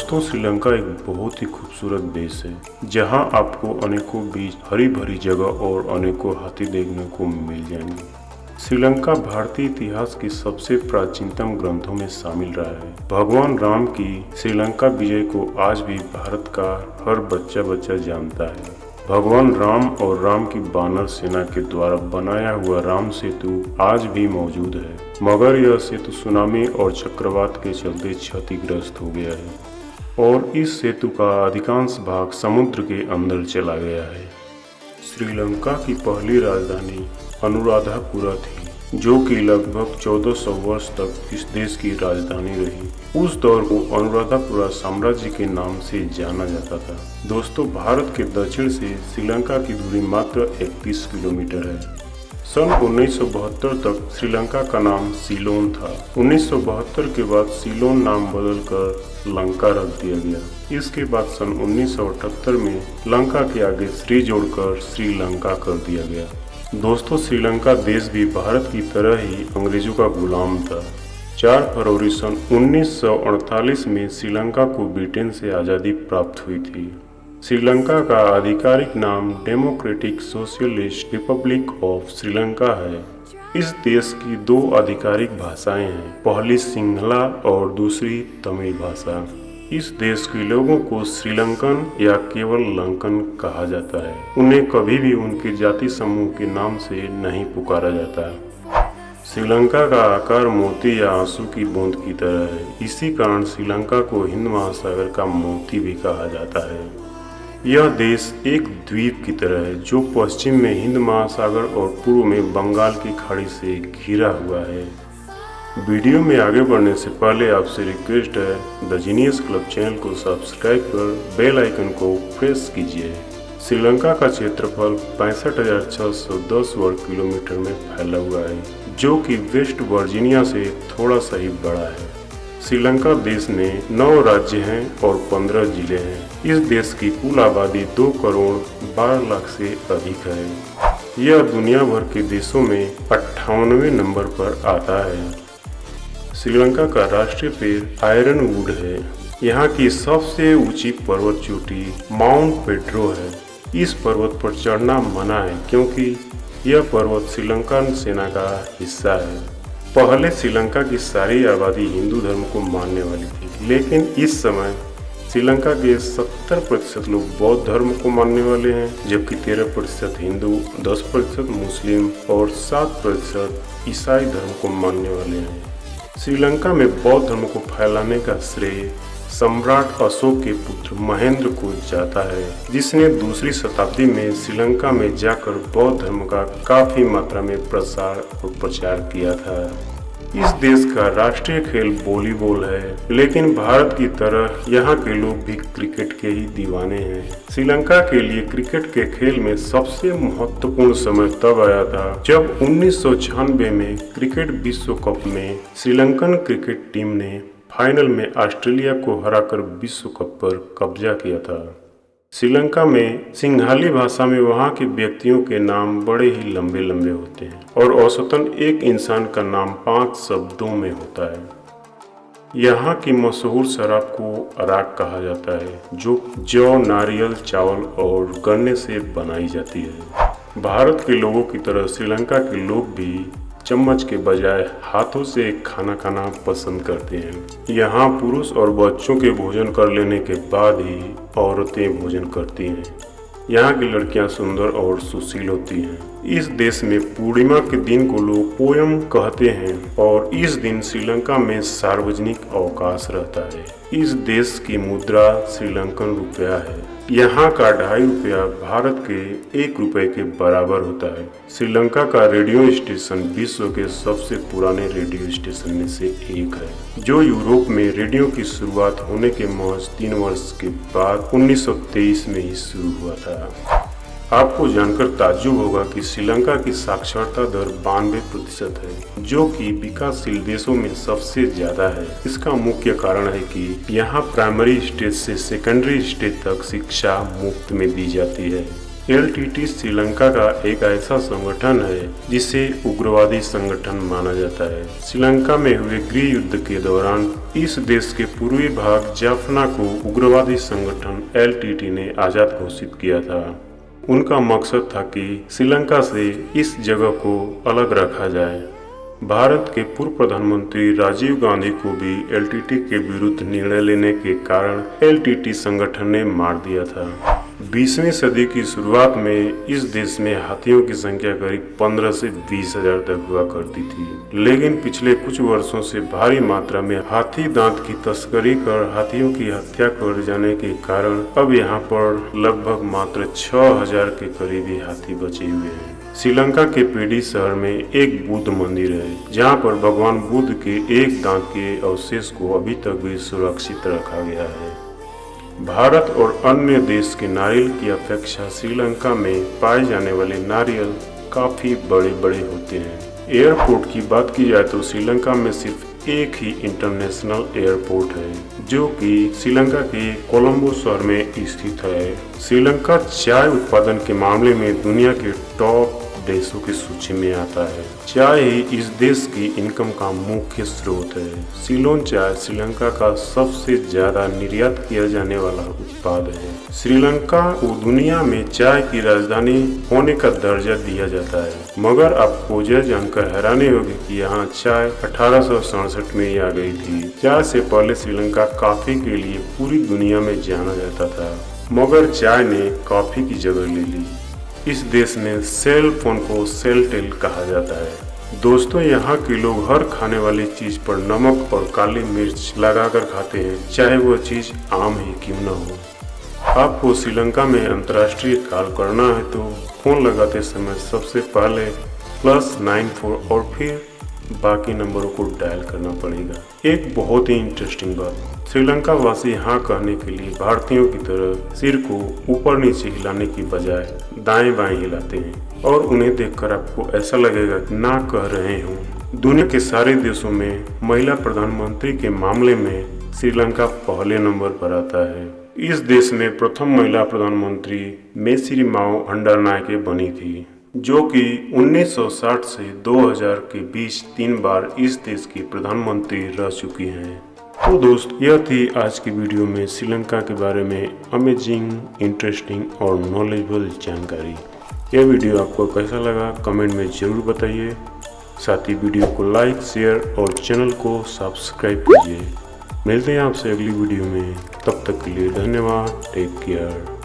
दोस्तों, श्रीलंका एक बहुत ही खूबसूरत देश है जहां आपको अनेकों बीच, हरी भरी जगह और अनेकों हाथी देखने को मिल जाएंगे। श्रीलंका भारतीय इतिहास के सबसे प्राचीनतम ग्रंथों में शामिल रहा है। भगवान राम की श्रीलंका विजय को आज भी भारत का हर बच्चा जानता है। भगवान राम और राम की बानर सेना के द्वारा बनाया हुआ राम सेतु आज भी मौजूद है, मगर यह सेतु सुनामी और चक्रवात के चलते क्षतिग्रस्त हो गया है और इस सेतु का अधिकांश भाग समुद्र के अंदर चला गया है। श्रीलंका की पहली राजधानी अनुराधापुरा थी, जो कि लगभग 1400 वर्ष तक इस देश की राजधानी रही। उस दौर को अनुराधापुरा साम्राज्य के नाम से जाना जाता था। दोस्तों, भारत के दक्षिण से श्रीलंका की दूरी मात्र 31 किलोमीटर है। सन 1972 तक श्रीलंका का नाम सीलोन था। 1972 के बाद सीलोन नाम बदलकर लंका रख दिया गया। इसके बाद सन 1978 में लंका के आगे श्री जोड़कर श्रीलंका कर दिया गया। दोस्तों, श्रीलंका देश भी भारत की तरह ही अंग्रेजों का गुलाम था। 4 फरवरी सन 1948 में श्रीलंका को ब्रिटेन से आज़ादी प्राप्त हुई थी। श्रीलंका का आधिकारिक नाम democratic socialist Republic of Sri Lanka है। इस देश की 2 आधिकारिक भाषाएं हैं, पहली सिंहला और दूसरी तमिल भाषा। इस देश के लोगों को श्रीलंकन या केवल लंकन कहा जाता है। उन्हें कभी भी उनके जाति समूह के नाम से नहीं पुकारा जाता। श्रीलंका का आकार मोती या आंसू की बूंद की तरह है। इसी कारण श्रीलंका को हिंद महासागर का मोती भी कहा जाता है। यह देश एक द्वीप की तरह है, जो पश्चिम में हिंद महासागर और पूर्व में बंगाल की खाड़ी से घिरा हुआ है। वीडियो में आगे बढ़ने से पहले आपसे रिक्वेस्ट है, द जीनियस क्लब चैनल को सब्सक्राइब कर बेल आइकन को प्रेस कीजिए। श्रीलंका का क्षेत्रफल 65,610 वर्ग किलोमीटर में फैला हुआ है, जो कि वेस्ट वर्जीनिया से थोड़ा सा ही बड़ा है। श्रीलंका देश में 9 राज्य हैं और 15 जिले हैं। इस देश की कुल आबादी 2 करोड़ 12 लाख से अधिक है। यह दुनिया भर के देशों में 58वें नंबर पर आता है। श्रीलंका का राष्ट्रीय पेड़ आयरन वुड है। यहाँ की सबसे ऊंची पर्वत चोटी माउंट पेड्रो है। इस पर्वत पर चढ़ना मना है क्योंकि यह पर्वत श्रीलंकन सेना का हिस्सा है। पहले श्रीलंका की सारी आबादी हिंदू धर्म को मानने वाली थी, लेकिन इस समय श्रीलंका के 70% लोग बौद्ध धर्म को मानने वाले हैं, जबकि 13% हिंदू, 10% मुस्लिम और 7% ईसाई धर्म को मानने वाले हैं। श्रीलंका में बौद्ध धर्म को फैलाने का श्रेय सम्राट अशोक के पुत्र महेंद्र को जाता है, जिसने 2री शताब्दी में श्रीलंका में जाकर बौद्ध धर्म का काफी मात्रा में प्रसार और प्रचार किया था। इस देश का राष्ट्रीय खेल वॉलीबॉल है, लेकिन भारत की तरह यहाँ के लोग भी क्रिकेट के ही दीवाने हैं। श्रीलंका के लिए क्रिकेट के खेल में सबसे महत्वपूर्ण समय तब आया था जब 1996 में क्रिकेट विश्व कप में श्रीलंकन क्रिकेट टीम ने फाइनल में ऑस्ट्रेलिया को हराकर विश्व कप पर कब्जा किया था। श्रीलंका में सिंघाली भाषा में वहाँ के व्यक्तियों के नाम बड़े ही लंबे होते हैं और औसतन एक इंसान का नाम 5 शब्दों में होता है। यहाँ की मशहूर शराब को अराक कहा जाता है, जो जौ, नारियल, चावल और गन्ने से बनाई जाती है। भारत के लोगों की तरह श्रीलंका के लोग भी चम्मच के बजाय हाथों से खाना खाना पसंद करते हैं। यहाँ पुरुष और बच्चों के भोजन कर लेने के बाद ही औरतें भोजन करती हैं। यहाँ की लड़कियाँ सुंदर और सुशील होती हैं। इस देश में पूर्णिमा के दिन को लोग पोयम कहते हैं और इस दिन श्रीलंका में सार्वजनिक अवकाश रहता है। इस देश की मुद्रा श्रीलंकन रुपया है। यहाँ का 2.5 रुपया भारत के 1 रुपये के बराबर होता है। श्रीलंका का रेडियो स्टेशन विश्व के सबसे पुराने रेडियो स्टेशन में से एक है, जो यूरोप में रेडियो की शुरुआत होने के महज 3 वर्ष के बाद 1923 में ही शुरू हुआ था। आपको जानकर ताज्जुब होगा कि श्रीलंका की साक्षरता दर 92% है, जो कि विकासशील देशों में सबसे ज्यादा है। इसका मुख्य कारण है कि यहाँ प्राइमरी स्टेज से सेकेंडरी स्टेज तक शिक्षा मुफ्त में दी जाती है। LTT श्रीलंका का एक ऐसा संगठन है जिसे उग्रवादी संगठन माना जाता है। श्रीलंका में हुए गृह युद्ध के दौरान इस देश के पूर्वी भाग जाफना को उग्रवादी संगठन LTT ने आजाद घोषित किया था। उनका मकसद था कि श्रीलंका से इस जगह को अलग रखा जाए। भारत के पूर्व प्रधानमंत्री राजीव गांधी को भी LTT के विरुद्ध निर्णय लेने के कारण LTT संगठन ने मार दिया था। 20वीं सदी की शुरुआत में इस देश में हाथियों की संख्या करीब 15 से 20 हजार तक हुआ करती थी, लेकिन पिछले कुछ वर्षों से भारी मात्रा में हाथी दांत की तस्करी कर हाथियों की हत्या कर जाने के कारण अब यहाँ पर लगभग मात्र 6000 के करीबी हाथी बचे हुए हैं। श्रीलंका के पेडी शहर में एक बुद्ध मंदिर है, जहाँ पर भगवान बुद्ध के एक दांत के अवशेष को अभी तक भी सुरक्षित रखा गया है। भारत और अन्य देश के नारियल की अपेक्षा श्रीलंका में पाए जाने वाले नारियल काफी बड़े बड़े होते हैं। एयरपोर्ट की बात की जाए तो श्रीलंका में सिर्फ एक ही इंटरनेशनल एयरपोर्ट है, जो कि श्रीलंका के कोलंबो शहर में स्थित है। श्रीलंका चाय उत्पादन के मामले में दुनिया के टॉप देशों की सूची में आता है। चाय ही इस देश की इनकम का मुख्य स्रोत है। सीलोन चाय श्रीलंका का सबसे ज्यादा निर्यात किया जाने वाला उत्पाद है। श्रीलंका को दुनिया में चाय की राजधानी होने का दर्जा दिया जाता है, मगर आपको यह जानकर हैरानी होगी कि यहाँ चाय 1867 में ही आ गई थी। चाय से पहले श्रीलंका कॉफी के लिए पूरी दुनिया में जाना जाता था, मगर चाय ने कॉफी की जगह ले ली। इस देश में सेल फोन को सेलटेल कहा जाता है। दोस्तों, यहाँ के लोग हर खाने वाली चीज पर नमक और काली मिर्च लगाकर खाते हैं, चाहे वह चीज आम ही क्यों न हो। आपको श्रीलंका में अंतर्राष्ट्रीय कॉल करना है तो फोन लगाते समय सबसे पहले +94 और फिर बाकी नंबरों को डायल करना पड़ेगा। एक बहुत ही इंटरेस्टिंग बात, श्रीलंका वासी हाँ कहने के लिए भारतीयों की तरह सिर को ऊपर नीचे हिलाने की बजाय दाएं बाएं हिलाते हैं, और उन्हें देखकर आपको ऐसा लगेगा कि ना कह रहे हों। दुनिया के सारे देशों में महिला प्रधानमंत्री के मामले में श्रीलंका पहले नंबर पर आता है। इस देश में प्रथम महिला प्रधानमंत्री मेसिरिमाओ हंडारनायके बनी थी, जो कि 1960 से 2000 के बीच 3 बार इस देश की प्रधानमंत्री रह चुकी हैं। तो दोस्त, यह थी आज की वीडियो में श्रीलंका के बारे में अमेजिंग, इंटरेस्टिंग और नॉलेजेबल जानकारी। यह वीडियो आपको कैसा लगा कमेंट में ज़रूर बताइए। साथ ही वीडियो को लाइक, शेयर और चैनल को सब्सक्राइब कीजिए। मिलते हैं आपसे अगली वीडियो में, तब तक के लिए धन्यवाद। Take care.